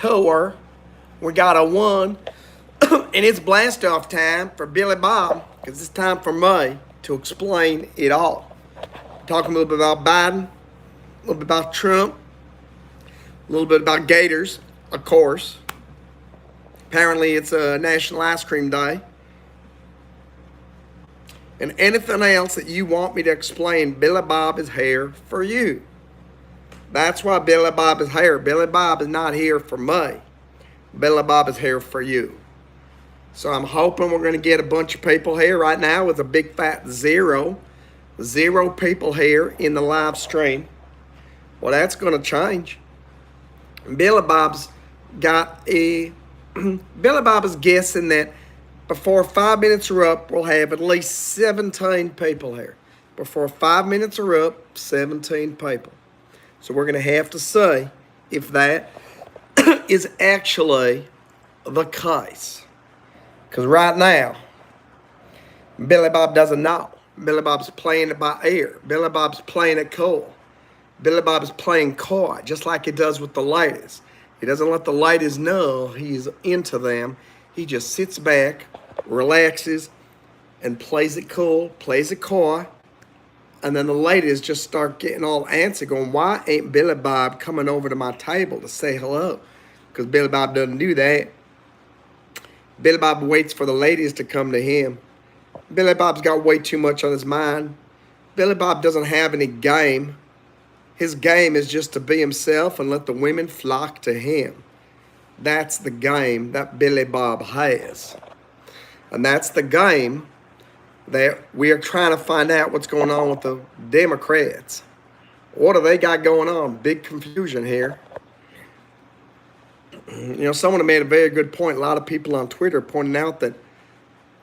tour. We got a one, and it's blast off time for Billy Bob because it's time for me to explain it all. Talking a little bit about Biden, a little bit about Trump, a little bit about Gators, of course. Apparently, it's a National Ice Cream Day. And anything else that you want me to explain, Billy Bob is here for you. That's why Billy Bob is here. Billy Bob is not here for me. Billy Bob is here for you. So I'm hoping we're going to get a bunch of people here right now with a big fat zero. Zero people here in the live stream. Well, that's going to change. Billy Bob's got a... Billy Bob is guessing that before 5 minutes are up, we'll have at least 17 people here. Before 5 minutes are up, 17 people. So we're going to have to see if that is actually the case. Because right now, Billy Bob doesn't know. Billy Bob's playing it by ear. Billy Bob's playing it cool. Billy Bob is playing coy, just like he does with the ladies. He doesn't let the ladies know he's into them. He just sits back, relaxes, and plays it cool, plays it coy. And then the ladies just start getting all antsy, going, why ain't Billy Bob coming over to my table to say hello? Because Billy Bob doesn't do that. Billy Bob waits for the ladies to come to him. Billy Bob's got way too much on his mind. Billy Bob doesn't have any game. His game is just to be himself and let the women flock to him. That's the game that Billy Bob has. And that's the game that we are trying to find out what's going on with the Democrats. What do they got going on? Big confusion here. You know, someone made a very good point. A lot of people on Twitter pointing out that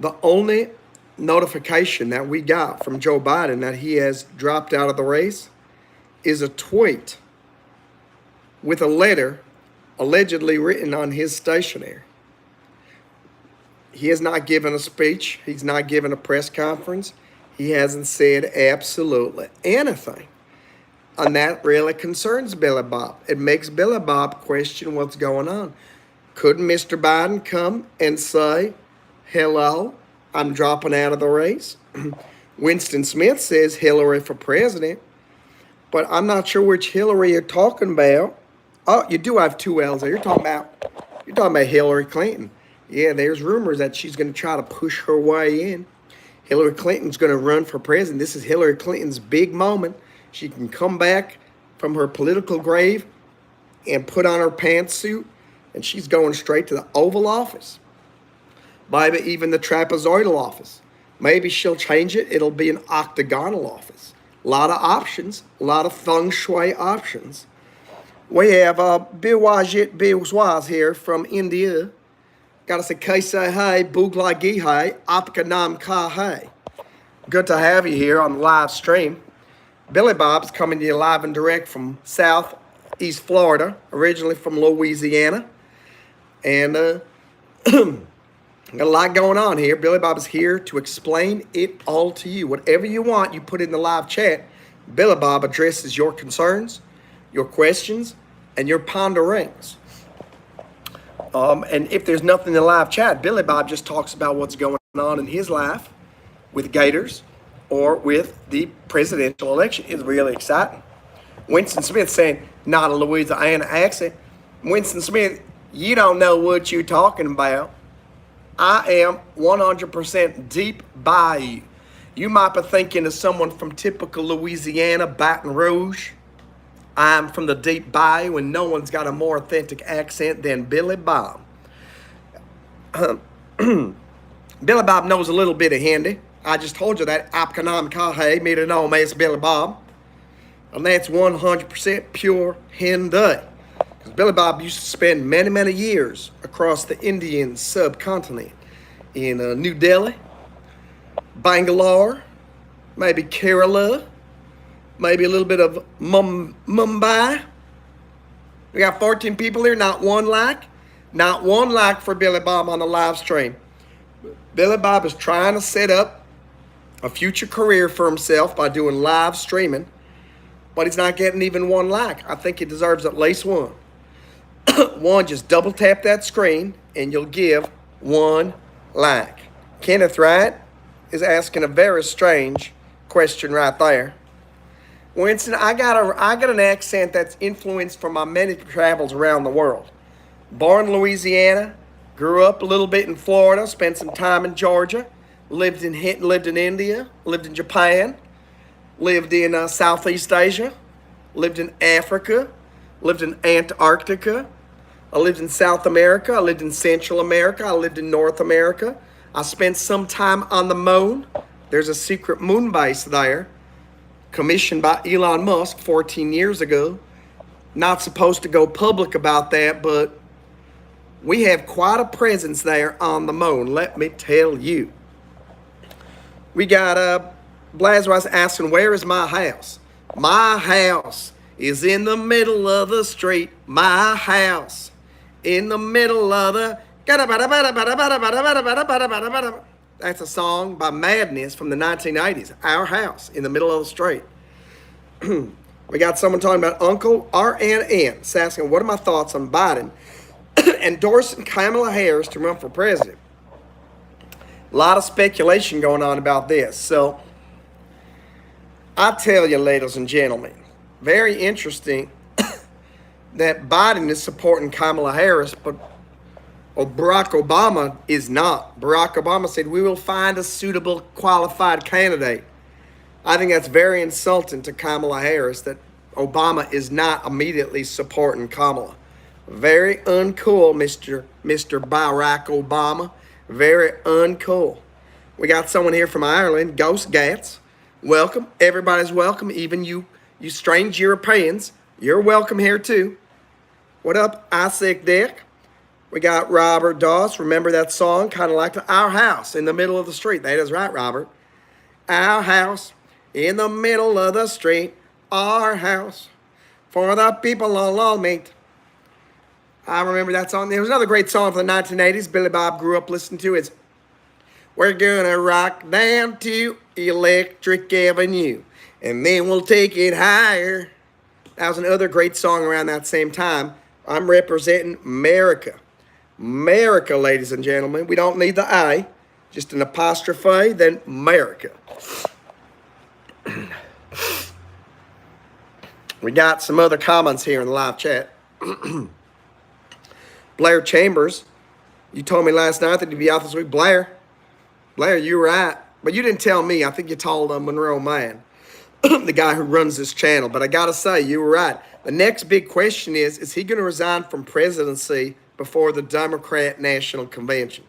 the only notification that we got from Joe Biden that he has dropped out of the race is a tweet with a letter allegedly written on his stationery. He has not given a speech. He's not given a press conference. He hasn't said absolutely anything. And that really concerns Billy Bob. It makes Billy Bob question what's going on. Couldn't Mr. Biden come and say, hello, I'm dropping out of the race? Winston Smith says Hillary for president. But I'm not sure which Hillary you're talking about. Oh, you do have two L's there. You're talking about Hillary Clinton. Yeah, there's rumors that she's going to try to push her way in. Hillary Clinton's going to run for president. This is Hillary Clinton's big moment. She can come back from her political grave and put on her pantsuit, and she's going straight to the Oval Office. Maybe even the trapezoidal office. Maybe she'll change it. It'll be an octagonal office. A lot of options, a lot of feng shui options. We have Biwajit Biwaz here from India. Gotta say, Kaisa hai, Bugla gi hai, Apka nam ka hai. Good to have you here on the live stream. Billy Bob's coming to you live and direct from Southeast Florida, originally from Louisiana. And got a lot going on here. Billy Bob is here to explain it all to you. Whatever you want, you put in the live chat. Billy Bob addresses your concerns, your questions, and your ponderings. And if there's nothing in the live chat, Billy Bob just talks about what's going on in his life with Gators or with the presidential election. It's really exciting. Winston Smith saying, not a Louisiana accent. Winston Smith, you don't know what you're talking about. I am 100% deep bayou. You might be thinking of someone from typical Louisiana, Baton Rouge. I'm from the deep bayou, and no one's got a more authentic accent than Billy Bob. Billy Bob knows a little bit of Hindi. I just told you that. Apkanam kahe, me to know, Miss Billy Bob. And that's 100% pure Hindi. Because Billy Bob used to spend many, many years across the Indian subcontinent in New Delhi, Bangalore, maybe Kerala, maybe a little bit of Mumbai. We got 14 people here, not one like. Not one like for Billy Bob on the live stream. Billy Bob is trying to set up a future career for himself by doing live streaming, but he's not getting even one like. I think he deserves at least one. One, just double tap that screen and you'll give one like. Kenneth Wright is asking a very strange question right there. Winston, I got an accent that's influenced from my many travels around the world. Born in Louisiana, grew up a little bit in Florida, spent some time in Georgia, lived in India, lived in Japan, lived in Southeast Asia, lived in Africa, lived in Antarctica. I lived in South America. I lived in Central America. I lived in North America. I spent some time on the moon. There's a secret moon base there, commissioned by Elon Musk 14 years ago. Not supposed to go public about that, but we have quite a presence there on the moon, let me tell you. We got Blazwas asking, where is my house? My house is in the middle of the street. My house in the middle of the... That's a song by Madness from the 1980s. Our house in the middle of the street. We got someone talking about Uncle RNN. It's asking, what are my thoughts on Biden endorsing Kamala Harris to run for president? A lot of speculation going on about this. So, I tell you, ladies and gentlemen, very interesting that Biden is supporting Kamala Harris, but Barack Obama is not. Barack Obama said, we will find a suitable, qualified candidate. I think that's very insulting to Kamala Harris that Obama is not immediately supporting Kamala. Very uncool, Mr. Barack Obama. Very uncool. We got someone here from Ireland, Ghost Gats. Welcome. Everybody's welcome, even you strange Europeans. You're welcome here too. What up, Isaac Dick? We got Robert Doss. Remember that song? Kind of like Our House in the Middle of the Street. That is right, Robert. Our house in the middle of the street. Our house for the people alone, mate. I remember that song. There was another great song from the 1980s Billy Bob grew up listening to. It's We're Gonna Rock Down to Electric Avenue, and then we'll take it higher. That was another great song around that same time. I'm representing America. America, ladies and gentlemen. We don't need the I, just an apostrophe, then America. We got some other comments here in the live chat. Blair Chambers, you told me last night that you'd be out this week. Blair, you were right. But you didn't tell me. I think you told Monroe Mann, the guy who runs this channel. But I got to say, you were right. The next big question is he going to resign from presidency before the Democrat National Convention?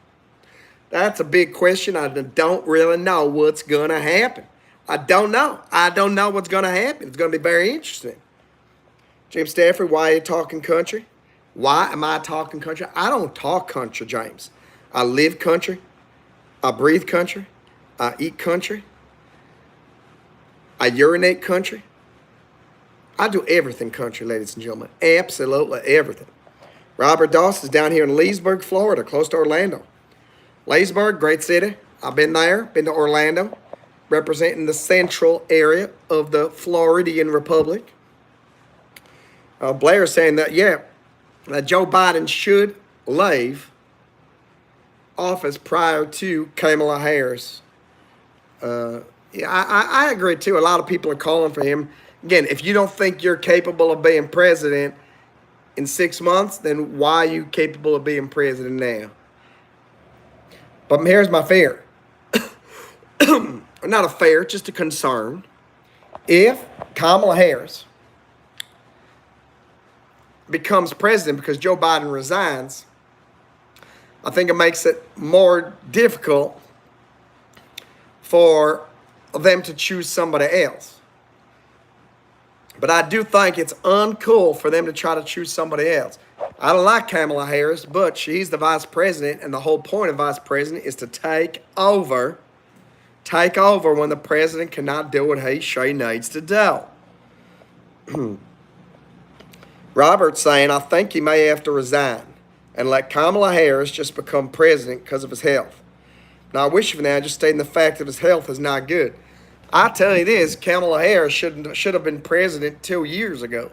That's a big question. I don't really know what's going to happen. I don't know. I don't know what's going to happen. It's going to be very interesting. James Stafford, why are you talking country? Why am I talking country? I don't talk country, James. I live country. I breathe country. I eat country. I urinate country. I do everything country, ladies and gentlemen. Absolutely everything. Robert Doss is down here in Leesburg, Florida, close to Orlando. Leesburg, great city. I've been there, been to Orlando, representing the central area of the Floridian Republic. Blair is saying that, that Joe Biden should leave office prior to Kamala Harris. I agree too. A lot of people are calling for him. Again, if you don't think you're capable of being president in 6 months, then why are you capable of being president now? But here's my fear. Not a fear, just a concern. If Kamala Harris becomes president because Joe Biden resigns, I think it makes it more difficult for them to choose somebody else. But I do think it's uncool for them to try to choose somebody else. I don't like Kamala Harris, but she's the vice president, and the whole point of vice president is to take over when the president cannot do what she needs to do. Robert's saying, I think he may have to resign and let Kamala Harris just become president because of his health. Now, I wish for now, just stating the fact that his health is not good. I tell you this, Kamala Harris should have been president 2 years ago.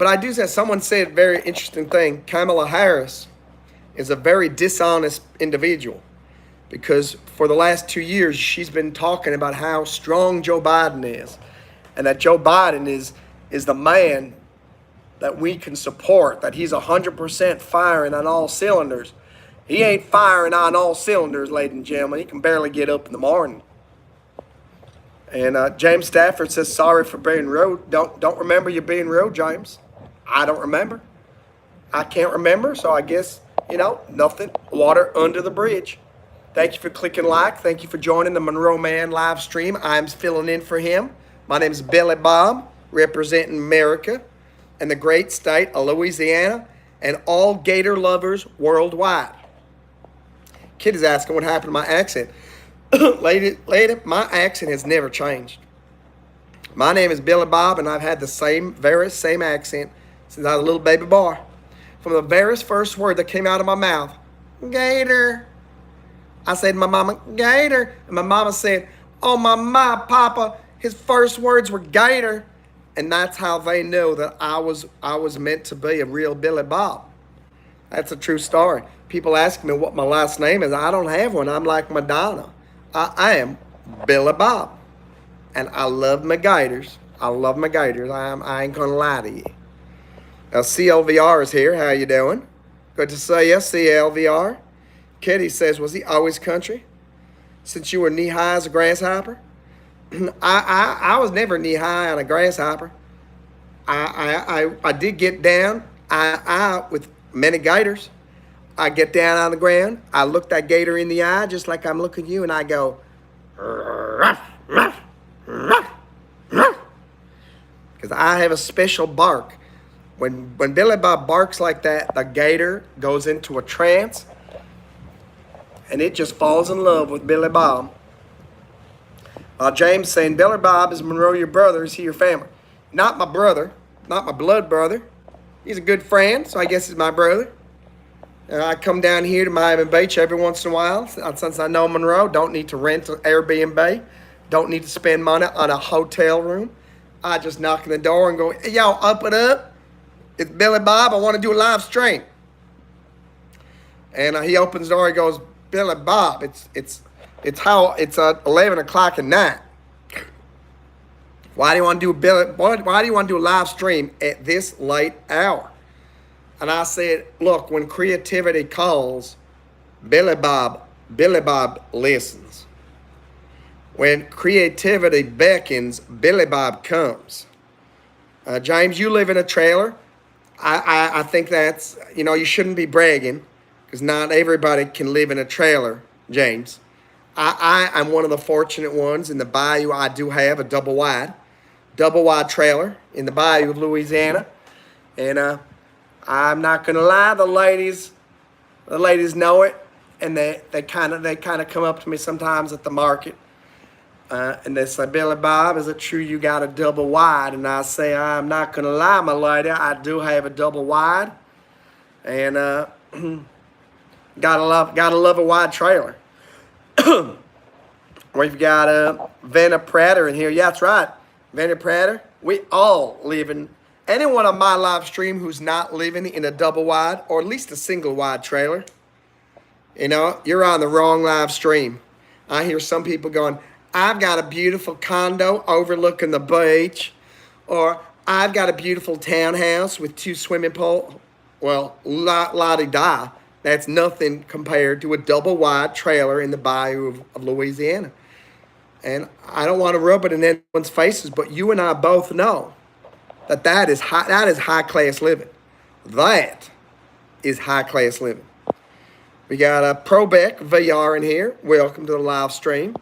But I do say, someone said a very interesting thing. Kamala Harris is a very dishonest individual because for the last 2 years, she's been talking about how strong Joe Biden is and that Joe Biden is the man that we can support, that he's 100% firing on all cylinders. He ain't firing on all cylinders, ladies and gentlemen. He can barely get up in the morning. And James Stafford says, sorry for being rude. Don't remember you being rude, James. I don't remember. I can't remember, so I guess, nothing. Water under the bridge. Thank you for clicking like. Thank you for joining the Monroe Mann live stream. I'm filling in for him. My name is Billy Bob, representing America and the great state of Louisiana and all Gator lovers worldwide. Kid is asking what happened to my accent. lady, my accent has never changed. My name is Billy Bob, and I've had the very same accent since I was a little baby boy. From the very first word that came out of my mouth, Gator. I said to my mama, Gator. And my mama said, oh, my papa, his first words were Gator. And that's how they knew that I was meant to be a real Billy Bob. That's a true story. People ask me what my last name is. I don't have one. I'm like Madonna. I am Billy Bob. And I love my Gators. I love my Gators. I ain't going to lie to you. Now, CLVR is here. How you doing? Good to see you, CLVR. Kitty says, was he always country? Since you were knee-high as a grasshopper? I was never knee-high on a grasshopper. I did get down with many gators. I get down on the ground. I look that gator in the eye just like I'm looking at you, and I go, ruff, ruff, ruff, ruff. Because I have a special bark. When Billy Bob barks like that, the gator goes into a trance, and it just falls in love with Billy Bob. James saying, Billy Bob, is Monroe your brother? Is he your family? Not my brother. Not my blood brother. He's a good friend, so I guess he's my brother. I come down here to Miami Beach every once in a while. Since I know Monroe, don't need to rent an Airbnb. Don't need to spend money on a hotel room. I just knock on the door and go, hey, y'all, up it up. It's Billy Bob. I want to do a live stream. And he opens the door. He goes, Billy Bob, it's 11 o'clock at night. Why do you want to do a live stream at this late hour? And I said, look, when creativity calls, Billy Bob listens. When creativity beckons, Billy Bob comes. James, you live in a trailer. I think that's, you shouldn't be bragging because not everybody can live in a trailer, James. I'm one of the fortunate ones in the bayou. I do have a double wide trailer in the bayou of Louisiana. And I'm not going to lie, the ladies know it. And they kind of come up to me sometimes at the market. And they say, Billy Bob, is it true you got a double wide? And I say, I'm not going to lie, my lady. I do have a double wide. And gotta love a wide trailer. We've got Vanna Prater in here. Yeah, that's right. Vanna Prater. We all live in, anyone on my live stream who's not living in a double wide or at least a single wide trailer, you're on the wrong live stream. I hear some people going, I've got a beautiful condo overlooking the beach, or I've got a beautiful townhouse with 2 swimming pools. Well, la-di-da. That's nothing compared to a double wide trailer in the bayou of Louisiana. And I don't want to rub it in anyone's faces, but you and I both know that is high class living. That is high class living. We got a Probec VR in here. Welcome to the live stream.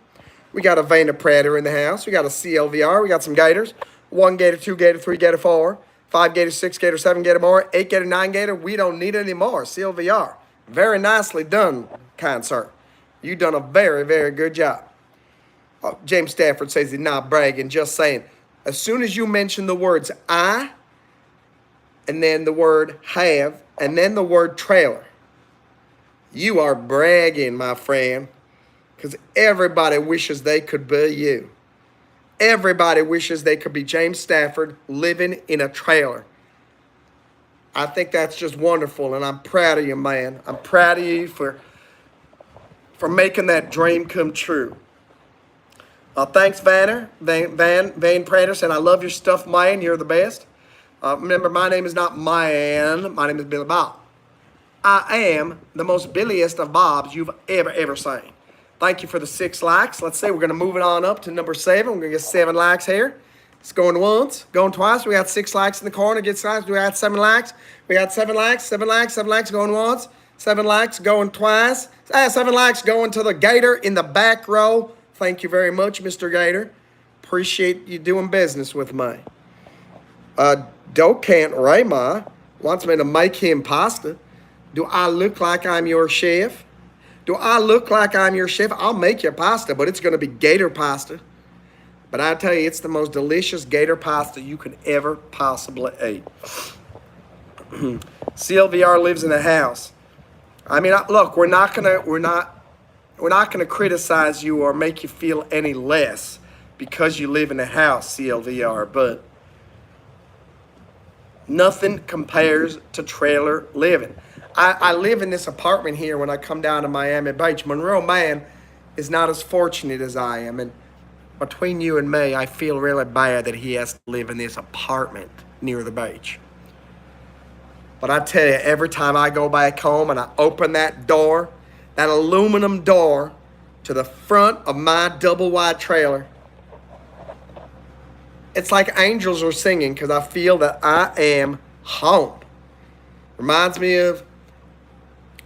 We got a Vanna Prater in the house. We got a CLVR. We got some Gators. 1 Gator, 2 Gator, 3 Gator, 4, 5 Gator, 6 Gator, 7 Gator more, 8 Gator, 9 Gator. We don't need any more. CLVR. Very nicely done, kind sir. You done a very, very good job. James Stafford says he's not bragging, just saying. As soon as you mention the words I, and then the word have, and then the word trailer, you are bragging, my friend, because everybody wishes they could be you. Everybody wishes they could be James Stafford living in a trailer. I think that's just wonderful, and I'm proud of you, man. I'm proud of you for making that dream come true. Thanks, Van Pranderson. I love your stuff, man. You're the best. Remember, my name is not Man. My name is Billy Bob. I am the most billiest of Bobs you've ever seen. Thank you for the 6 likes. Let's see, we're going to move it on up to number 7. We're going to get 7 likes here. It's going once, going twice. We got 6 likes in the corner. Get likes. We got 7 likes. We got 7 likes, 7 likes, 7 likes going once. 7 likes going twice. 7 likes going to the Gator in the back row. Thank you very much, Mr. Gator. Appreciate you doing business with me. Docant Rayma wants me to make him pasta. Do I look like I'm your chef? Do I look like I'm your chef? I'll make you pasta, but it's going to be Gator pasta. But I tell you, it's the most delicious Gator pasta you could ever possibly eat. CLVR lives in a house. I mean, look, we're not gonna criticize you or make you feel any less because you live in a house, CLVR. But nothing compares to trailer living. I live in this apartment here when I come down to Miami Beach. Monroe Mann is not as fortunate as I am, and between you and me, I feel really bad that he has to live in this apartment near the beach. But I tell you, every time I go back home and I open that door, that aluminum door to the front of my double wide trailer, it's like angels are singing because I feel that I am home. Reminds me of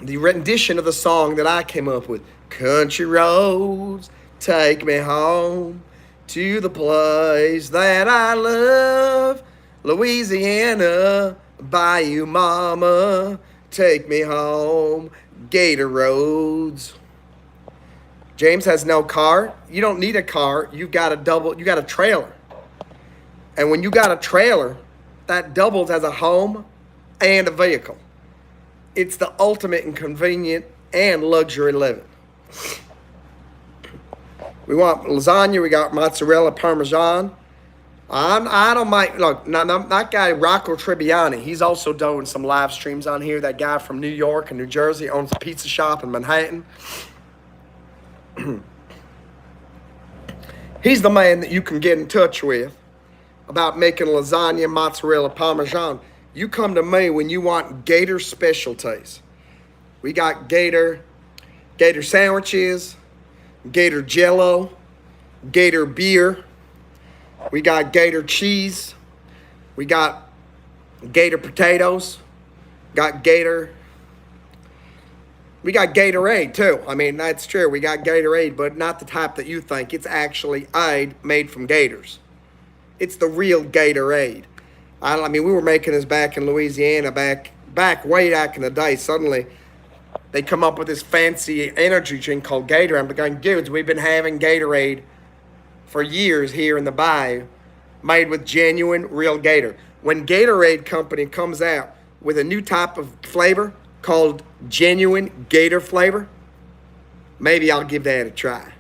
the rendition of the song that I came up with. Country roads, take me home to the place that I love. Louisiana, Bayou Mama, take me home. Gator roads. James has no car. You don't need a car. You got a trailer. And when you got a trailer, that doubles as a home and a vehicle. It's the ultimate in convenient and luxury living. We want lasagna. We got mozzarella parmesan. I don't mind. Look, that guy Rocco Tribbiani, he's also doing some live streams on here. That guy from New York and New Jersey owns a pizza shop in Manhattan. He's the man that you can get in touch with about making lasagna, mozzarella parmesan. You come to me when you want Gator specialties. We got Gator sandwiches, Gator Jello, Gator beer. We got Gator cheese. We got Gator potatoes. We got Gatorade too. I mean, that's true. We got Gatorade, but not the type that you think. It's actually aid made from gators. It's the real Gatorade. I mean, we were making this back in Louisiana, back way back in the day. Suddenly, they come up with this fancy energy drink called Gatorade. I'm going, dudes, we've been having Gatorade for years here in the bayou, made with genuine, real Gator. When Gatorade Company comes out with a new type of flavor called genuine Gator flavor, maybe I'll give that a try.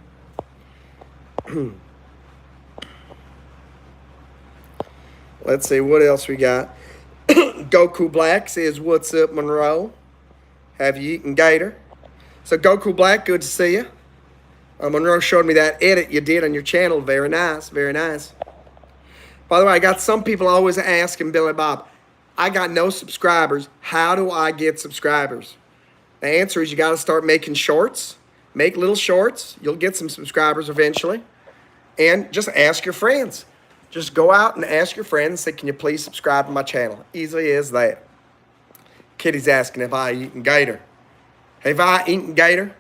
Let's see what else we got. Goku Black says, "What's up, Monroe? Have you eaten Gator?" So Goku Black, good to see you. Monroe showed me that edit you did on your channel. Very nice, very nice. By the way, I got some people always asking Billy Bob, I got no subscribers. How do I get subscribers? The answer is you got to start making shorts. Make little shorts. You'll get some subscribers eventually. And just ask your friends. Just go out and ask your friends, say, can you please subscribe to my channel? Easy as that. Kitty's asking if I eaten Gator. Have I eaten Gator?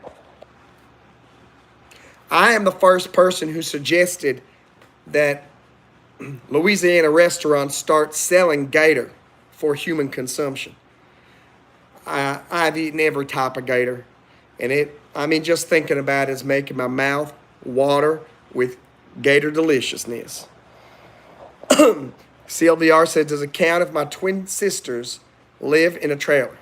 I am the first person who suggested that Louisiana restaurants start selling Gator for human consumption. I've eaten every type of Gator. And just thinking about it is making my mouth water with Gator deliciousness. CLVR said, does it count if my twin sisters live in a trailer?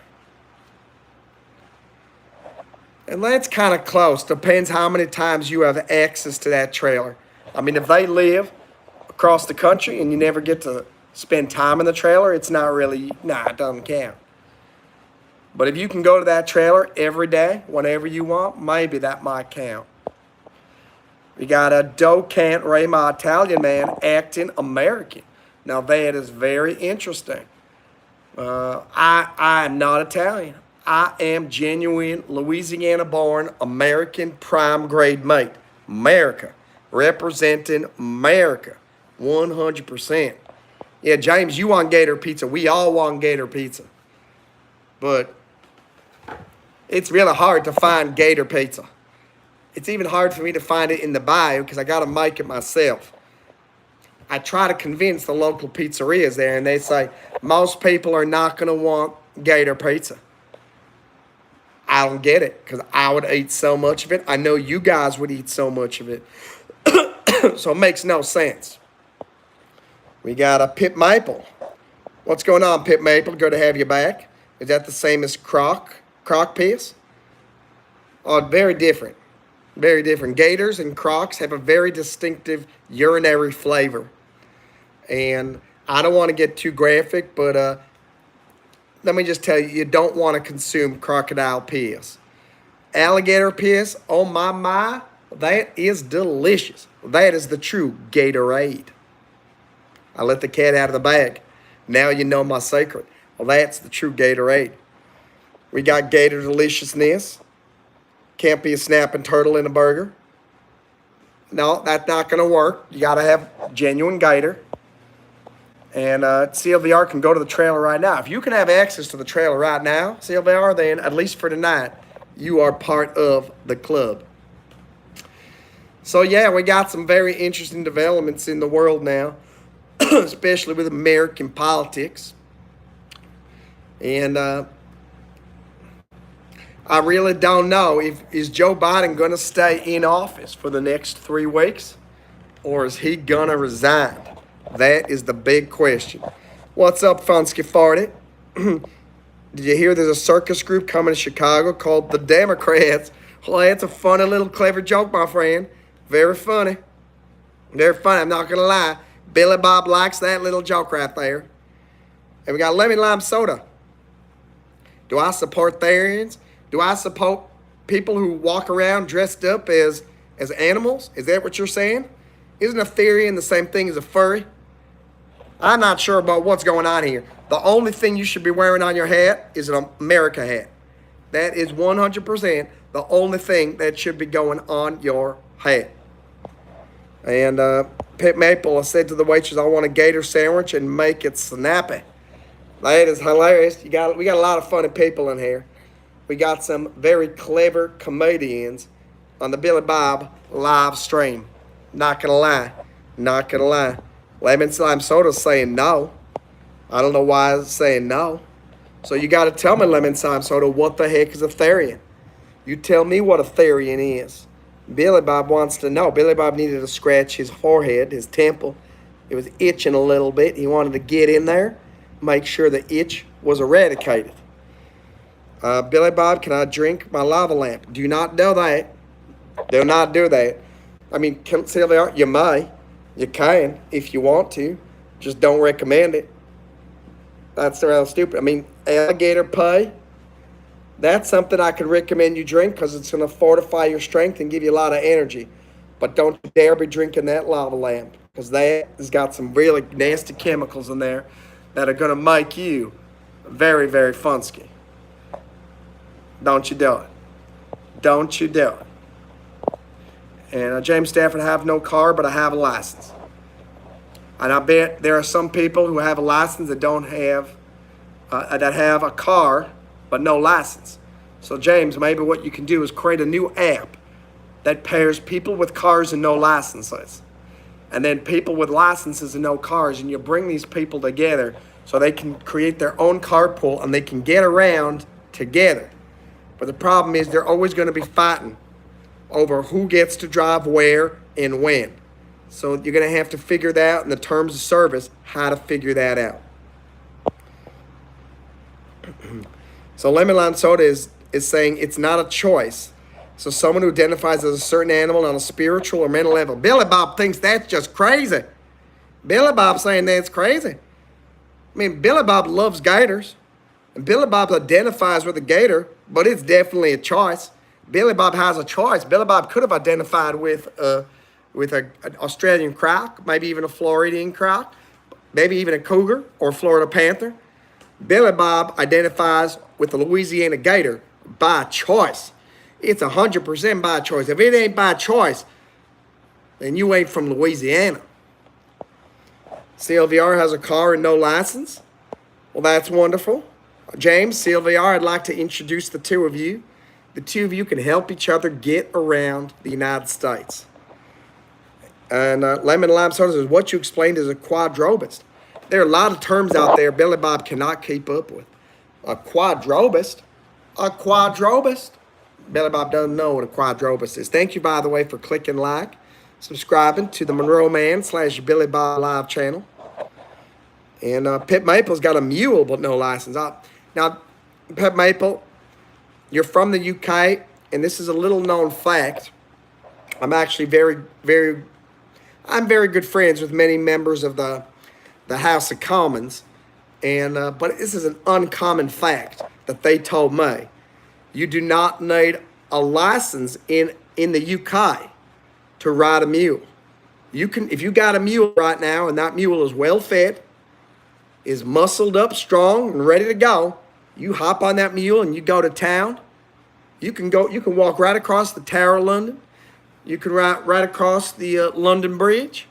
And that's kind of close. Depends how many times you have access to that trailer. I mean, if they live across the country and you never get to spend time in the trailer, it's not really, nah, it doesn't count. But if you can go to that trailer every day, whenever you want, maybe that might count. We got a Do Can't Ray, my Italian man, acting American. Now that is very interesting. I am not Italian. I am genuine Louisiana-born American prime grade mate. America. Representing America. 100%. Yeah, James, you want Gator pizza. We all want Gator pizza. But it's really hard to find Gator pizza. It's even hard for me to find it in the bio because I got to make it myself. I try to convince the local pizzerias there, and they say, most people are not going to want Gator pizza. I don't get it because I would eat so much of it. I know you guys would eat so much of it. So it makes no sense. We got a Pip Maple. What's going on, Pip Maple? Good to have you back. Is that the same as crock piss? Oh, very different. Very different. Gators and Crocs have a very distinctive urinary flavor. And I don't want to get too graphic, but let me just tell you, you don't want to consume crocodile piss. Alligator piss, oh my, that is delicious. That is the true Gatorade. I let the cat out of the bag. Now you know my secret. Well, that's the true Gatorade. We got Gator Deliciousness. Can't be a snapping turtle in a burger. No, that's not going to work. You got to have genuine Gator. And CLVR can go to the trailer right now. If you can have access to the trailer right now, CLVR, then at least for tonight, you are part of the club. So, yeah, we got some very interesting developments in the world now, especially with American politics. And I really don't know is Joe Biden going to stay in office for the next 3 weeks, or is he going to resign? That is the big question. What's up, Funsky Farty? Did you hear there's a circus group coming to Chicago called the Democrats? Well, that's a funny little clever joke, my friend. Very funny. Very funny, I'm not going to lie. Billy Bob likes that little joke right there. And we got lemon lime soda. Do I support Therians? Do I support people who walk around dressed up as animals? Is that what you're saying? Isn't a Therian the same thing as a furry? I'm not sure about what's going on here. The only thing you should be wearing on your hat is an America hat. That is 100% the only thing that should be going on your hat. And Pip Maple, I said to the waitress, I want a Gator sandwich and make it snappy. That is hilarious. We got a lot of funny people in here. We got some very clever comedians on the Billy Bob live stream. Not gonna lie. Lemon Slime Soda's saying no. I don't know why it's saying no. So you got to tell me, Lemon Slime Soda, what the heck is a Therian? You tell me what a Therian is. Billy Bob wants to know. Billy Bob needed to scratch his forehead, his temple. It was itching a little bit. He wanted to get in there, make sure the itch was eradicated. Billy Bob, can I drink my lava lamp? Do not do that. Do not do that. I mean, Sylvia, you may. You can if you want to. Just don't recommend it. That's rather stupid. I mean, alligator pie, that's something I could recommend you drink because it's going to fortify your strength and give you a lot of energy. But don't you dare be drinking that lava lamp because that has got some really nasty chemicals in there that are going to make you very, very funsky. Don't you do it. Don't you do it. And James Stafford, I have no car, but I have a license. And I bet there are some people who have a license that don't have, that have a car, but no license. So James, maybe what you can do is create a new app that pairs people with cars and no licenses. And then people with licenses and no cars, and you bring these people together so they can create their own carpool and they can get around together. But the problem is they're always going to be fighting over who gets to drive where and when. So you're going to have to figure that out in the terms of service, how to figure that out. So lemon lime soda is saying it's not a choice. So someone who identifies as a certain animal on a spiritual or mental level. Billy Bob thinks that's just crazy. Billy Bob saying that's crazy. I mean, Billy Bob loves gators, and Billy Bob identifies with a gator, but it's definitely a choice. Billy Bob has a choice. Billy Bob could have identified with an Australian croc, maybe even a Floridian croc, maybe even a cougar or Florida panther. Billy Bob identifies with the Louisiana gator by choice. It's 100% by choice. If it ain't by choice, then you ain't from Louisiana. CLVR has a car and no license. Well, that's wonderful. James, CLVR, I'd like to introduce the two of you. The two of you can help each other get around the United States. And lemon lime soda is what you explained as a quadrobist. There are a lot of terms out there Billy Bob cannot keep up with. A quadrobist? A quadrobist? Billy Bob doesn't know what a quadrobist is. Thank you, by the way, for clicking like, subscribing to the Monroe Mann / Billy Bob live channel. And Pip Maple's got a mule but no license. Now, Pip Maple, you're from the UK, and this is a little known fact. I'm actually very good friends with many members of the House of Commons, and but this is an uncommon fact that they told me. You do not need a license in the UK to ride a mule. You can, if you got a mule right now and that mule is well fed, is muscled up, strong, and ready to go, you hop on that mule and you go to town. You can walk right across the Tower of London. You can ride right across the London Bridge.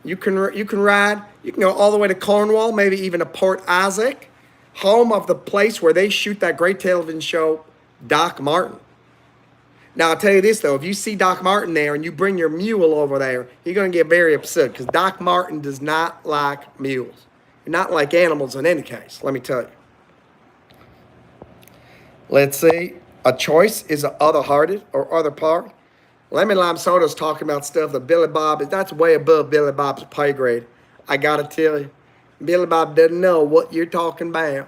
You can go all the way to Cornwall, maybe even to Port Isaac, home of the place where they shoot that great television show, Doc Martin. Now, I'll tell you this, though. If you see Doc Martin there and you bring your mule over there, you're going to get very upset because Doc Martin does not like mules. Not like animals in any case, let me tell you. Let's see. A choice is a other-hearted or other part. Lemon Lime Soda is talking about stuff that Billy Bob, that's way above Billy Bob's pay grade. I got to tell you, Billy Bob doesn't know what you're talking about.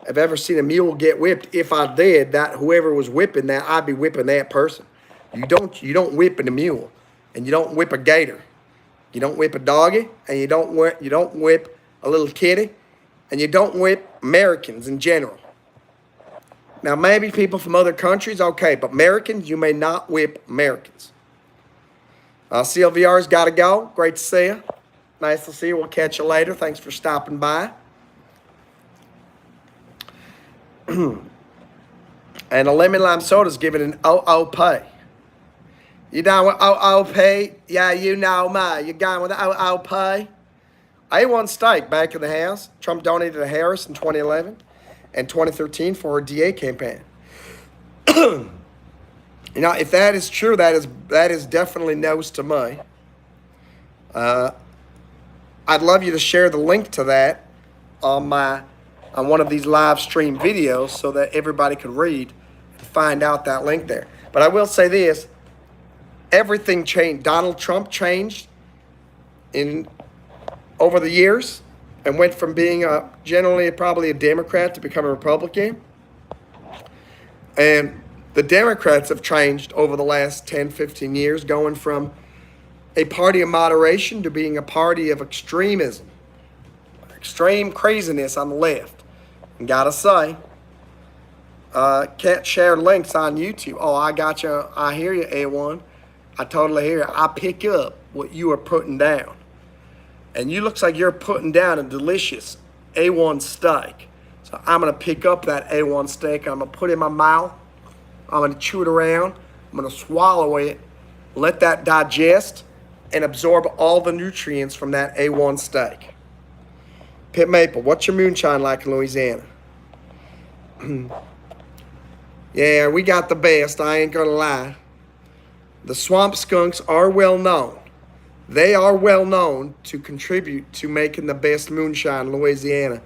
I've ever seen a mule get whipped. If I did, that whoever was whipping that, I'd be whipping that person. You don't whip a mule, and you don't whip a gator. You don't whip a doggy, and you don't whip a little kitty, and you don't whip Americans in general. Now, maybe people from other countries, okay, but Americans, you may not whip Americans. CLVR's got to go. Great to see you. Nice to see you. We'll catch you later. Thanks for stopping by. And a lemon lime soda's giving an OOP. You down with OOP? Yeah, you know me. You going with OOP? A1 steak back in the house. Trump donated to Harris in 2011 and 2013 for her DA campaign. You know, if that is true, that is definitely news to me. I'd love you to share the link to that on one of these live stream videos so that everybody could read and find out that link there. But I will say this, everything changed. Donald Trump changed over the years and went from being generally probably a Democrat to become a Republican. And the Democrats have changed over the last 10, 15 years, going from a party of moderation to being a party of extremism, extreme craziness on the left. And gotta say, can't share links on YouTube. Oh, I got you. I hear you, A1. I totally hear you. I pick up what you are putting down. And you looks like you're putting down a delicious A1 steak. So I'm going to pick up that A1 steak. I'm going to put it in my mouth. I'm going to chew it around. I'm going to swallow it. Let that digest and absorb all the nutrients from that A1 steak. Pit Maple, what's your moonshine like in Louisiana? Yeah, we got the best. I ain't going to lie. The swamp skunks are well known. They are well known to contribute to making the best moonshine in Louisiana.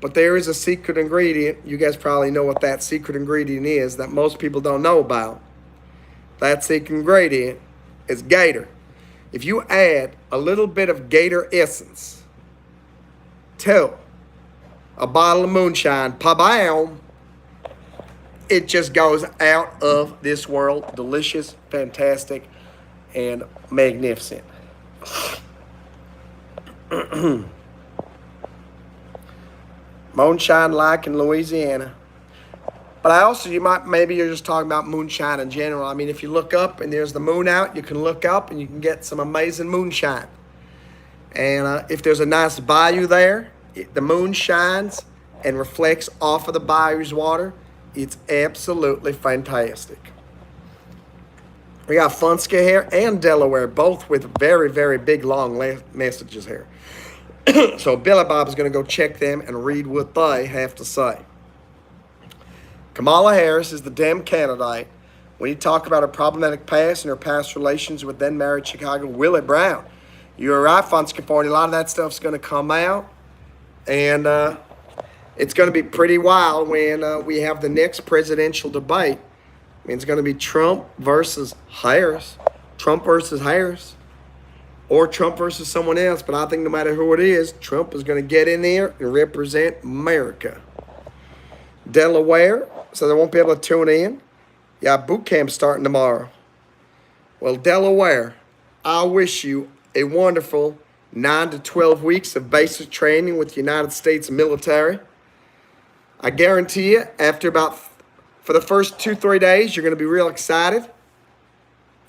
But there is a secret ingredient. You guys probably know what that secret ingredient is that most people don't know about. That secret ingredient is gator. If you add a little bit of gator essence to a bottle of moonshine, pa-bam, it just goes out of this world. Delicious, fantastic, and magnificent. Moonshine like in Louisiana. But I also, maybe you're just talking about moonshine in general. I mean, if you look up and there's the moon out, you can look up and you can get some amazing moonshine. And if there's a nice bayou there, the moon shines and reflects off of the bayou's water. It's absolutely fantastic. We got Funska here and Delaware, both with very, very big, long messages here. So Billy Bob is going to go check them and read what they have to say. Kamala Harris is the damn candidate when you talk about her problematic past and her past relations with then-married Chicago Willie Brown. You're right, Funska. A lot of that stuff's going to come out, and it's going to be pretty wild when we have the next presidential debate. I mean, it's going to be Trump versus Harris, Trump versus Harris, or Trump versus someone else. But I think no matter who it is, Trump is going to get in there and represent America. Delaware, so they won't be able to tune in. Yeah, boot camp starting tomorrow. Well, Delaware, I wish you a wonderful 9 to 12 weeks of basic training with the United States military. I guarantee you, for the first 2-3 days, you're going to be real excited.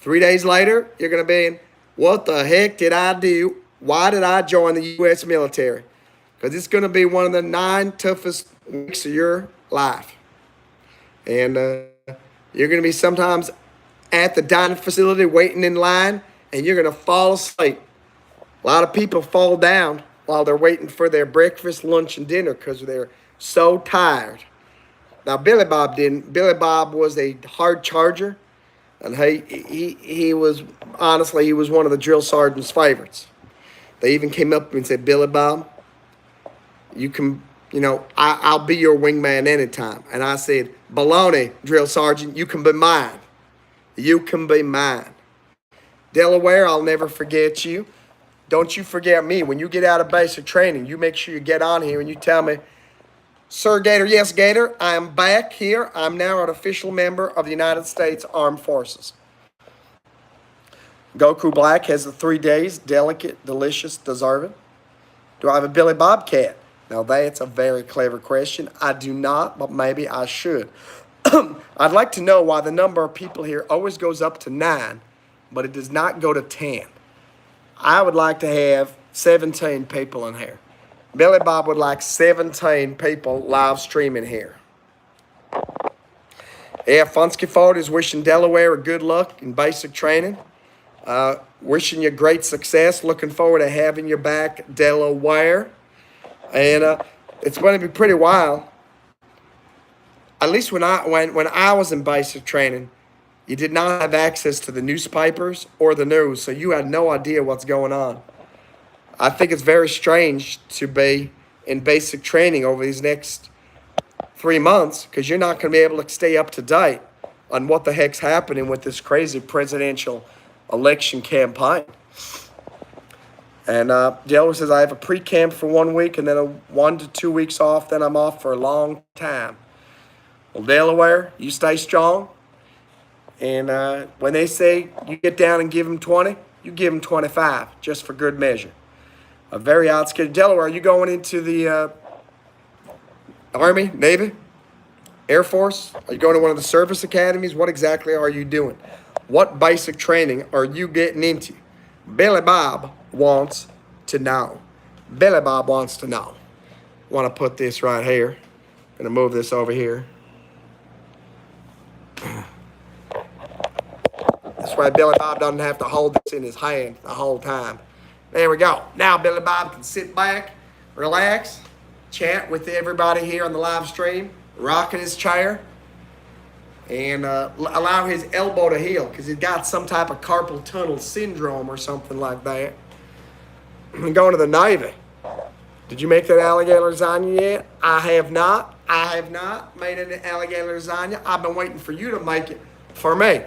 3 days later, you're going to be in, what the heck did I do? Why did I join the U.S. military? Because it's going to be one of the 9 toughest weeks of your life. And you're going to be sometimes at the dining facility waiting in line, and you're going to fall asleep. A lot of people fall down while they're waiting for their breakfast, lunch, and dinner because they're so tired. Now, Billy Bob didn't. Billy Bob was a hard charger, and he was, honestly, he was one of the drill sergeant's favorites. They even came up and said, Billy Bob, you can, I'll be your wingman anytime. And I said, baloney, drill sergeant, you can be mine. You can be mine. Delaware, I'll never forget you. Don't you forget me. When you get out of basic training, you make sure you get on here and you tell me, Sir Gator, yes, Gator, I am back here. I'm now an official member of the United States Armed Forces. Goku Black has the 3 days, delicate, delicious, deserving. Do I have a Billy Bobcat? Now, that's a very clever question. I do not, but maybe I should. I'd like to know why the number of people here always goes up to 9, but it does not go to 10. I would like to have 17 people in here. Billy Bob would like 17 people live streaming here. Yeah, Funsky Ford is wishing Delaware a good luck in basic training. Wishing you great success. Looking forward to having you back, Delaware. And it's going to be pretty wild. At least when I was in basic training, you did not have access to the newspapers or the news, so you had no idea what's going on. I think it's very strange to be in basic training over these next 3 months because you're not going to be able to stay up to date on what the heck's happening with this crazy presidential election campaign. And Delaware says, I have a pre-camp for 1 week and then a 1 to 2 weeks off. Then I'm off for a long time. Well, Delaware, you stay strong. And when they say you get down and give them 20, you give them 25, just for good measure. A very odd schedule. Delaware, are you going into the Army, Navy, Air Force? Are you going to one of the service academies? What exactly are you doing? What basic training are you getting into? Billy Bob wants to know. Billy Bob wants to know. I want to put this right here. Going to move this over here. This way Billy Bob doesn't have to hold this in his hand the whole time. There we go. Now Billy Bob can sit back, relax, chat with everybody here on the live stream, rocking his chair, and allow his elbow to heal because he's got some type of carpal tunnel syndrome or something like that. Going to the Navy. Did you make that alligator lasagna yet? I have not. I have not made an alligator lasagna. I've been waiting for you to make it for me.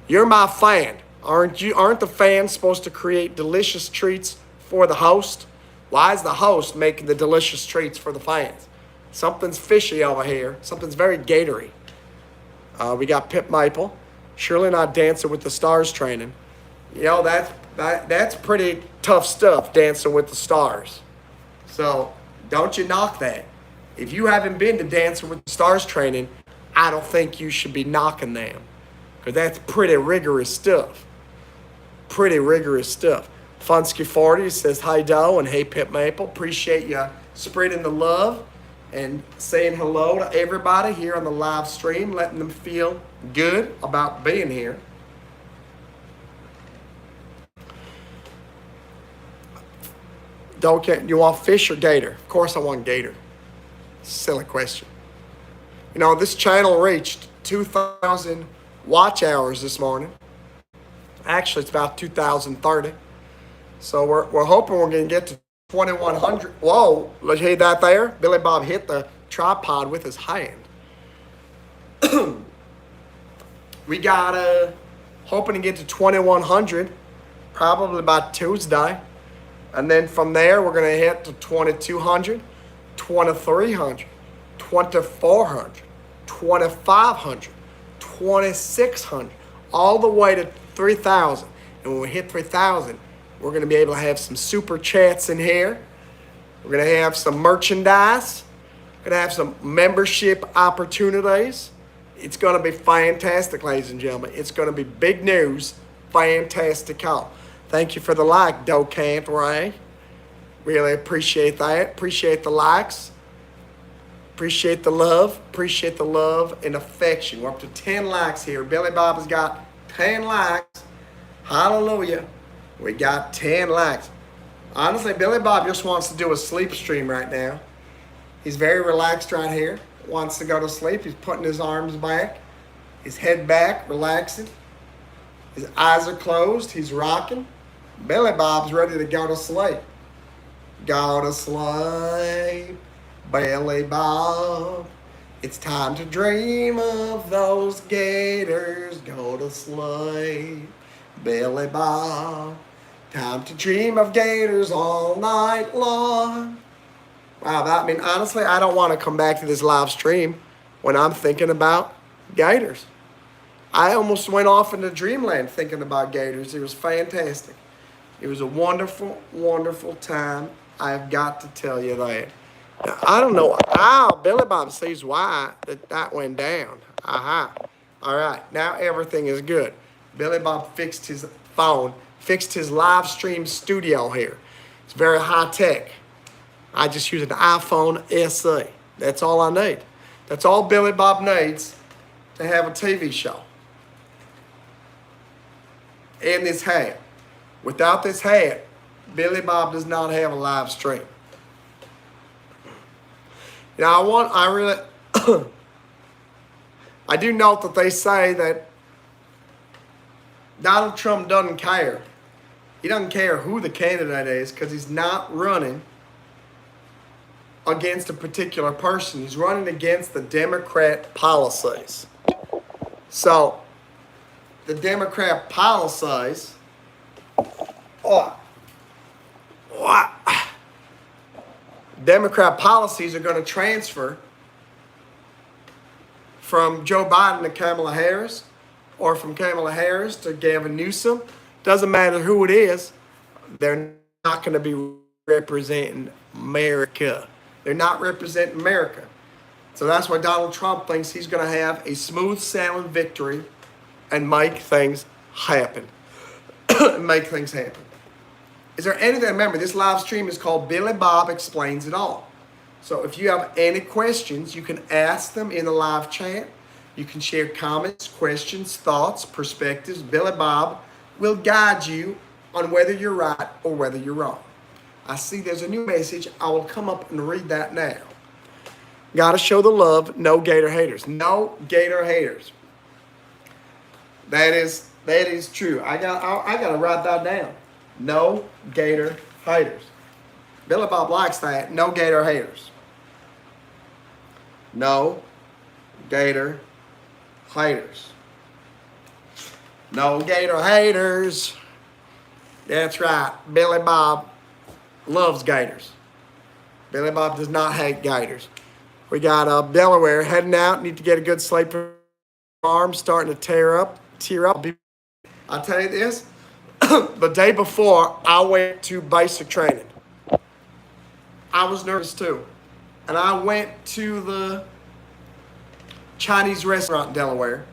You're my fan. Aren't the fans supposed to create delicious treats for the host? Why is the host making the delicious treats for the fans? Something's fishy over here. Something's very Gatory. We got Pip Maple. Surely not Dancing with the Stars training. You know, that's pretty tough stuff, Dancing with the Stars. So don't you knock that. If you haven't been to Dancing with the Stars training, I don't think you should be knocking them, because that's pretty rigorous stuff. Pretty rigorous stuff. Funsky 40 says, "Hi Doe," and "Hey Pip Maple." Appreciate you spreading the love and saying hello to everybody here on the live stream, letting them feel good about being here. You want fish or gator? Of course I want gator. Silly question. You know, this channel reached 2,000 watch hours this morning. Actually, it's about 2,030. So we're hoping we're going to get to 2,100. Whoa, let's hear that there. Billy Bob hit the tripod with his hand. We got hoping to get to 2,100 probably by Tuesday. And then from there, we're going to hit to 2,200, 2,300, 2,400, 2,500, 2,600, all the way to 3,000. And when we hit 3,000, we're going to be able to have some super chats in here. We're going to have some merchandise. We're going to have some membership opportunities. It's going to be fantastic, ladies and gentlemen. It's going to be big news. Fantastic call. Thank you for the like, Docant Ray. Really appreciate that. Appreciate the likes. Appreciate the love. Appreciate the love and affection. We're up to 10 likes here. Billy Bob has got 10 likes. Hallelujah. We got 10 likes. Honestly, Billy Bob just wants to do a sleep stream right now. He's very relaxed right here. Wants to go to sleep. He's putting his arms back, his head back, relaxing. His eyes are closed. He's rocking. Billy Bob's ready to go to sleep. Go to sleep, Billy Bob. It's time to dream of those gators. Go to sleep, Billy Bob. Time to dream of gators all night long. Wow, I mean, honestly, I don't want to come back to this live stream when I'm thinking about gators. I almost went off into dreamland thinking about gators. It was fantastic. It was a wonderful, wonderful time. I've got to tell you that. Now, I don't know how Billy Bob sees why that went down. Aha. All right, now everything is good. Billy Bob fixed his phone, fixed his live stream studio here. It's very high tech. I just use an iPhone SE. That's all I need. That's all Billy Bob needs to have a TV show. And this hat. Without this hat, Billy Bob does not have a live stream. Now I do note that they say that Donald Trump doesn't care. He doesn't care who the candidate is because he's not running against a particular person. He's running against the Democrat policies. So, the Democrat policies, Democrat policies are going to transfer from Joe Biden to Kamala Harris, or from Kamala Harris to Gavin Newsom. Doesn't matter who it is, they're not going to be representing America. They're not representing America. So that's why Donald Trump thinks he's going to have a smooth sailing victory and make things happen. Make things happen. Is there anything? Remember, this live stream is called Billy Bob Explains It All. So if you have any questions, you can ask them in the live chat. You can share comments, questions, thoughts, perspectives. Billy Bob will guide you on whether you're right or whether you're wrong. I see there's a new message. I will come up and read that now. Gotta show the love. No Gator haters. No Gator haters. That is true. I gotta write that down. No Gator haters. Billy Bob likes that. No Gator haters. No Gator haters. No Gator haters. That's right. Billy Bob loves Gators. Billy Bob does not hate Gators. We got Delaware heading out. Need to get a good sleep. Arms starting to tear up. I'll tell you this. The day before I went to basic training, I was nervous too. and I went to the Chinese restaurant in Delaware,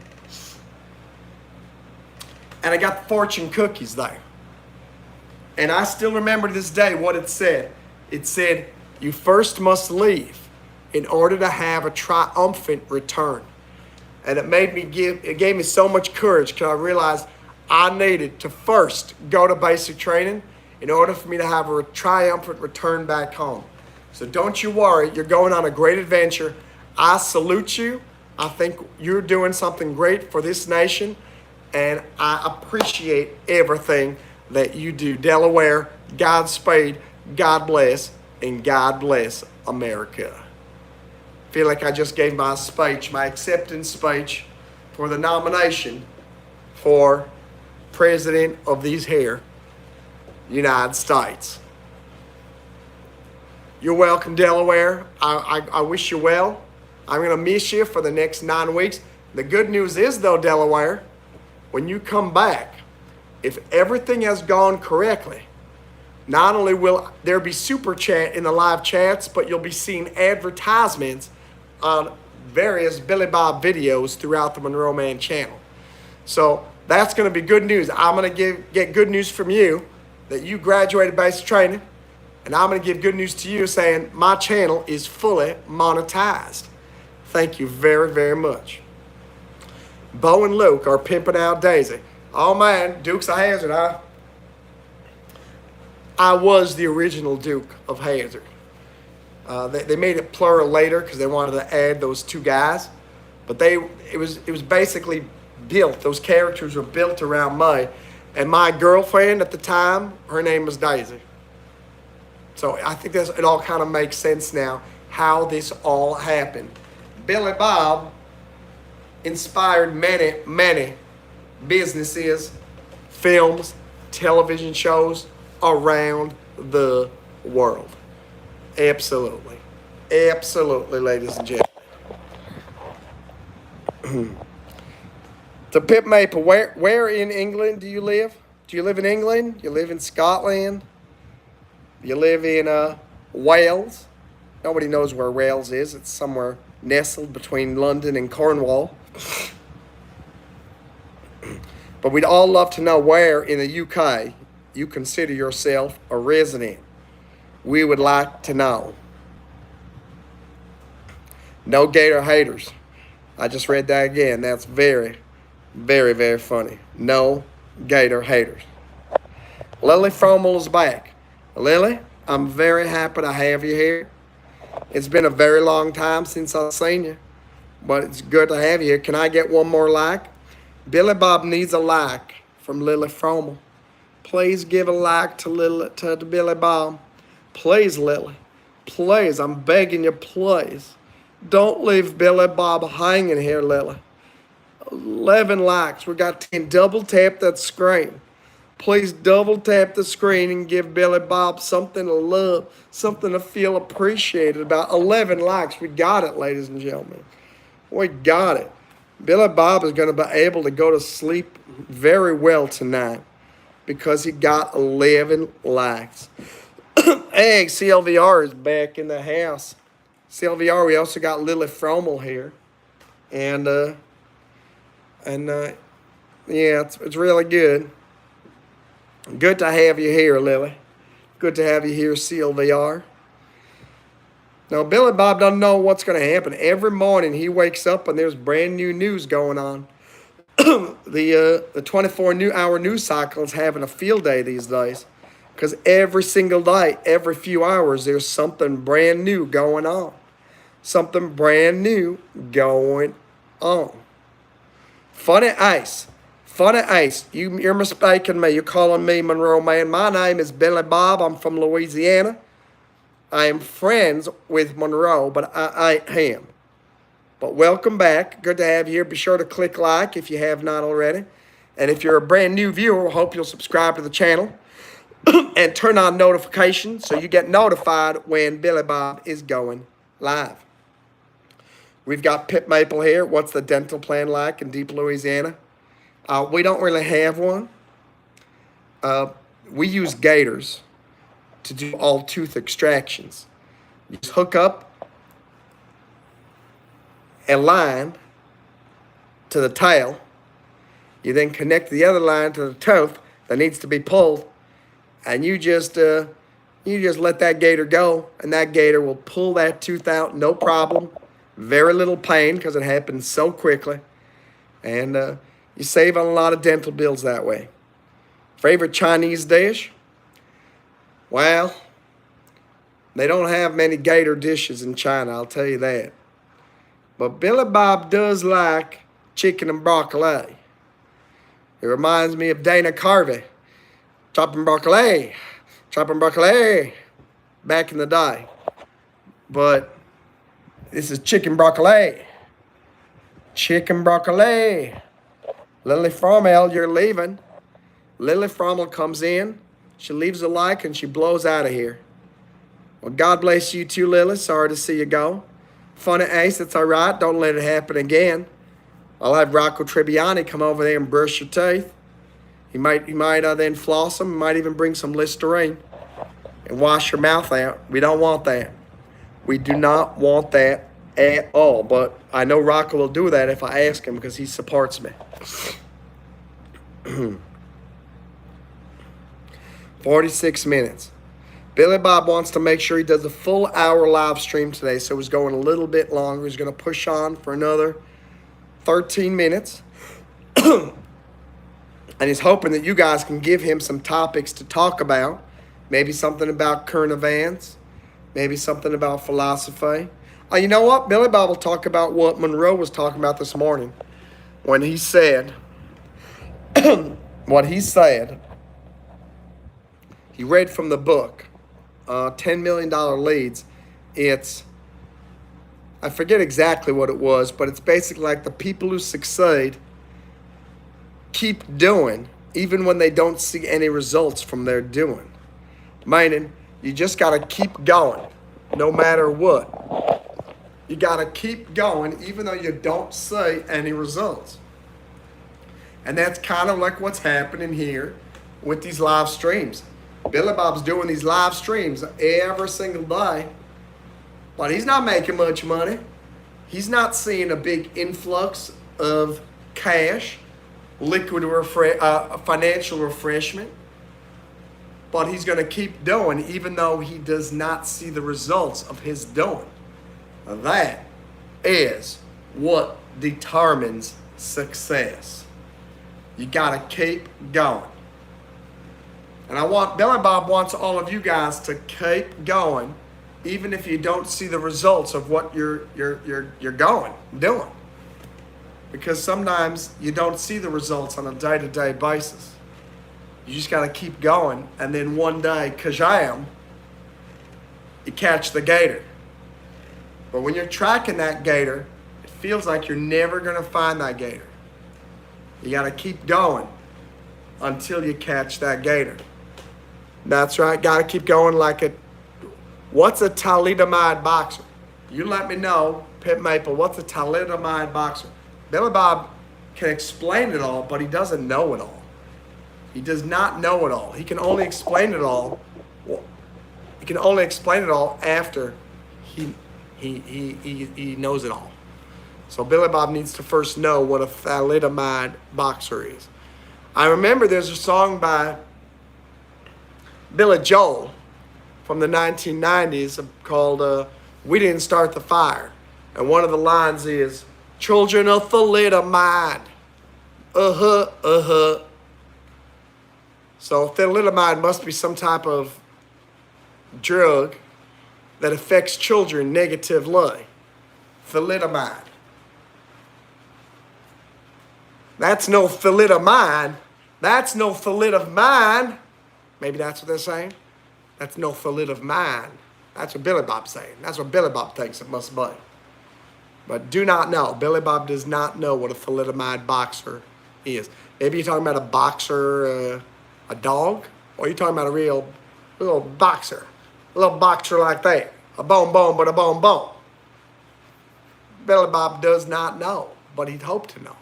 and I got the fortune cookies there. And I still remember to this day what it said. It said, you first must leave in order to have a triumphant return. And it gave me so much courage because I realized I needed to first go to basic training in order for me to have a triumphant return back home. So don't you worry, you're going on a great adventure. I salute you. I think you're doing something great for this nation, and I appreciate everything that you do. Delaware, Godspeed, God bless, and God bless America. Feel like I just gave my speech, my acceptance speech for the nomination for President of these here United States. You're welcome, Delaware. I wish you well. I'm going to miss you for the next 9 weeks. The good news is, though, Delaware, when you come back, if everything has gone correctly, not only will there be super chat in the live chats, but you'll be seeing advertisements on various Billy Bob videos throughout the Monroe Mann channel. So that's going to be good news. I'm going to get good news from you that you graduated basic training, and I'm going to give good news to you saying my channel is fully monetized. Thank you very, very much. Bo and Luke are pimping out Daisy. Oh man, Dukes of Hazzard. I was the original Duke of Hazzard. They made it plural later because they wanted to add those two guys, but it was basically built. Those characters were built around me, and my girlfriend at the time, her name was Daisy. So I think it all kind of makes sense now how this all happened. Billy Bob inspired many, many businesses, films, television shows around the world. Absolutely. Absolutely, ladies and gentlemen. To Pip Maple, where in England do you live? Do you live in England? You live in Scotland? You live in Wales? Nobody knows where Wales is. It's somewhere nestled between London and Cornwall. But we'd all love to know where in the UK you consider yourself a resident. We would like to know. No Gator haters. I just read that again. That's very, very, very funny. No Gator haters. Lily Fromel is back. Lily, I'm very happy to have you here. It's been a very long time since I've seen you, but it's good to have you here. Can I get one more like? Billy Bob needs a like from Lily Fromel. Please give a like to Billy Bob. Please, Lily. Please, I'm begging you, please. Don't leave Billy Bob hanging here, Lily. 11 likes. We got 10. Double tap that screen. Please double tap the screen and give Billy Bob something to love, something to feel appreciated about. 11 likes. We got it, ladies and gentlemen. We got it. Billy Bob is going to be able to go to sleep very well tonight because he got 11 likes. Hey, CLVR is back in the house. CLVR, we also got Lily Fromel here. And yeah, it's really good. Good to have you here, Lily. Good to have you here, CLVR. Now, Billy Bob doesn't know what's going to happen. Every morning he wakes up and there's brand new news going on. The 24-hour news cycle is having a field day these days. Because every single day, every few hours, there's something brand new going on. Something brand new going on. Funny Ace. Funny Ace, you're mistaking me. You're calling me Monroe Mann. My name is Billy Bob. I'm from Louisiana. I am friends with Monroe, but I am. But welcome back. Good to have you here. Be sure to click like if you have not already. And if you're a brand new viewer, I hope you'll subscribe to the channel and turn on notifications so you get notified when Billy Bob is going live. We've got Pip Maple here. What's the dental plan like in deep Louisiana? We don't really have one. We use Gators to do all tooth extractions. You just hook up a line to the tail. You then connect the other line to the tooth that needs to be pulled, and you just let that gator go, and that gator will pull that tooth out, no problem. Very little pain because it happens so quickly, and you save on a lot of dental bills that way. Favorite Chinese dish? Well, they don't have many gator dishes in China, I'll tell you that. But Billy Bob does like chicken and broccoli. It reminds me of Dana Carvey, chopping broccoli back in the day. But this is chicken broccoli. Chicken broccoli. Lily Fromel, you're leaving. Lily Fromel comes in. She leaves a like and she blows out of here. Well, God bless you too, Lily. Sorry to see you go. Funny Ace, it's all right. Don't let it happen again. I'll have Rocco Tribbiani come over there and brush your teeth. He might then floss them. He might even bring some Listerine and wash your mouth out. We don't want that. We do not want that at all. But I know Rocco will do that if I ask him because he supports me. 46 minutes. Billy Bob wants to make sure he does a full hour live stream today, so he's going a little bit longer. He's going to push on for another 13 minutes. And he's hoping that you guys can give him some topics to talk about. Maybe something about current events. Maybe something about philosophy. You know what? Billy Bob will talk about what Monroe was talking about this morning when he said, what he said, he read from the book, $10 Million Leads. I forget exactly what it was, but it's basically like the people who succeed keep doing even when they don't see any results from their doing. Meaning, you just got to keep going no matter what. You got to keep going even though you don't see any results. And that's kind of like what's happening here with these live streams. Billy Bob's doing these live streams every single day, but he's not making much money. He's not seeing a big influx of cash, financial refreshment, but he's going to keep doing even though he does not see the results of his doing. That is what determines success. You got to keep going. And Billy Bob wants all of you guys to keep going, even if you don't see the results of what you're doing. Because sometimes you don't see the results on a day-to-day basis. You just got to keep going, and then one day, kajam, you catch the gator. But when you're tracking that gator, it feels like you're never going to find that gator. You got to keep going until you catch that gator. That's right. Got to keep going like it. What's a thalidomide boxer? You let me know, Pip Maple, what's a thalidomide boxer? Billy Bob can explain it all, but he doesn't know it all. He does not know it all. He can only explain it all. He can only explain it all after he knows it all. So Billy Bob needs to first know what a thalidomide boxer is. I remember there's a song by Billy Joel from the 1990s called We Didn't Start the Fire. And one of the lines is, children of thalidomide. So thalidomide must be some type of drug that affects children negatively. Thalidomide. That's no thalidomide. That's no thalidomide. Maybe that's what they're saying. That's no thalidomide. That's what Billy Bob's saying. That's what Billy Bob thinks it must be. But do not know. Billy Bob does not know what a thalidomide boxer is. Maybe you're talking about a boxer, a dog, or you're talking about a little boxer. A little boxer like that. A bone, but a bone. Billy Bob does not know, but he'd hope to know.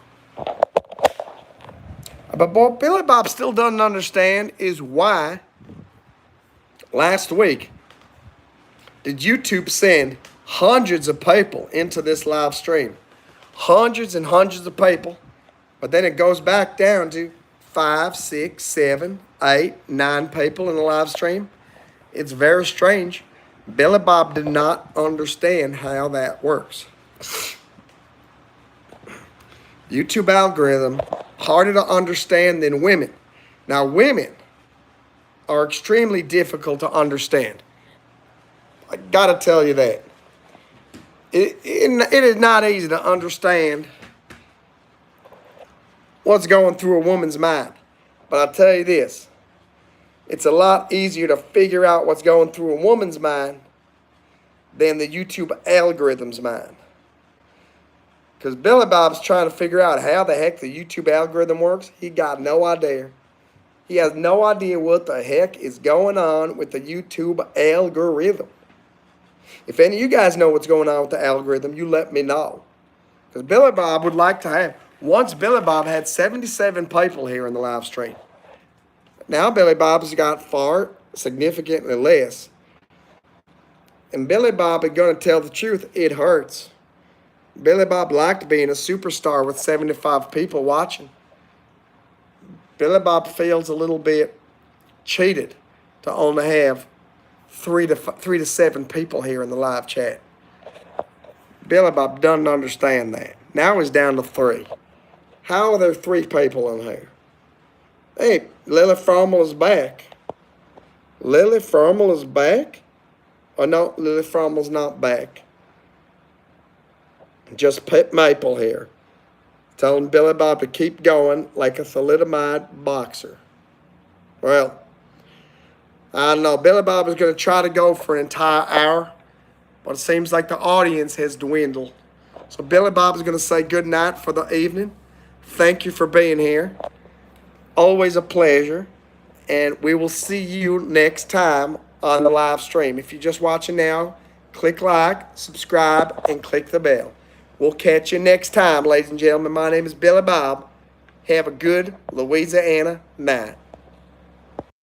But what Billy Bob still doesn't understand is why last week did YouTube send hundreds of people into this live stream. hundreds and hundreds of people, but then it goes back down to 5, 6, 7, 8, 9 people in the live stream. It's very strange. Billy Bob did not understand how that works. YouTube algorithm, harder to understand than women. Now, women are extremely difficult to understand. I gotta tell you that. It is not easy to understand what's going through a woman's mind. But I'll tell you this, it's a lot easier to figure out what's going through a woman's mind than the YouTube algorithm's mind. Because Billy Bob's trying to figure out how the heck the YouTube algorithm works. He got no idea. He has no idea what the heck is going on with the YouTube algorithm. If any of you guys know what's going on with the algorithm, you let me know. Because Billy Bob would like to have. Once Billy Bob had 77 people here in the live stream. Now Billy Bob's got far significantly less. And Billy Bob is going to tell the truth, it hurts. Billy Bob liked being a superstar with 75 people watching. Billy Bob feels a little bit cheated to only have 3 to 7 people here in the live chat. Billy Bob doesn't understand that. Now he's down to 3. How are there 3 people in here? Hey, Lily Frommel is back. Lily Frommel is back? Or no, Lily Frommel's not back. Just Pip Maple here. Telling Billy Bob to keep going like a thalidomide boxer. Well, I don't know. Billy Bob is going to try to go for an entire hour, but it seems like the audience has dwindled. So Billy Bob is going to say good night for the evening. Thank you for being here. Always a pleasure. And we will see you next time on the live stream. If you're just watching now, click like, subscribe, and click the bell. We'll catch you next time, ladies and gentlemen. My name is Billy Bob. Have a good Louisiana night.